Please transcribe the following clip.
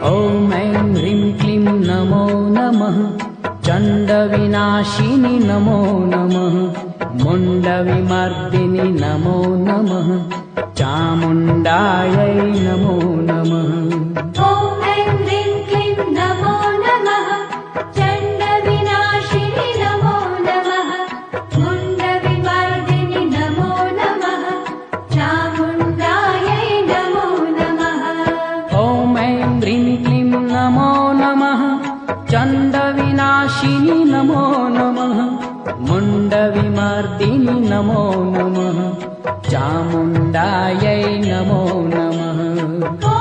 ॐ ऐं ह्रीं क्लीं नमो नमः चण्डविनाशिनि नमो नमः मुण्डविमर्दिनि नमो नमः चामुण्डायै नमो नमः। ॐ ऐं ह्रीं क्लीं नमो नमः चण्डविनाशिनि नमो नमः मुण्डविमर्दिनि नमो नमः चामुण्डायै नमो नमः। ॐ ऐं ह्रीं क्लीं नमो नमः चण्डविनाशिनि नमो नमः मुण्डविमर्दिनि नमो नमः चामुण्डायै नमो नमः।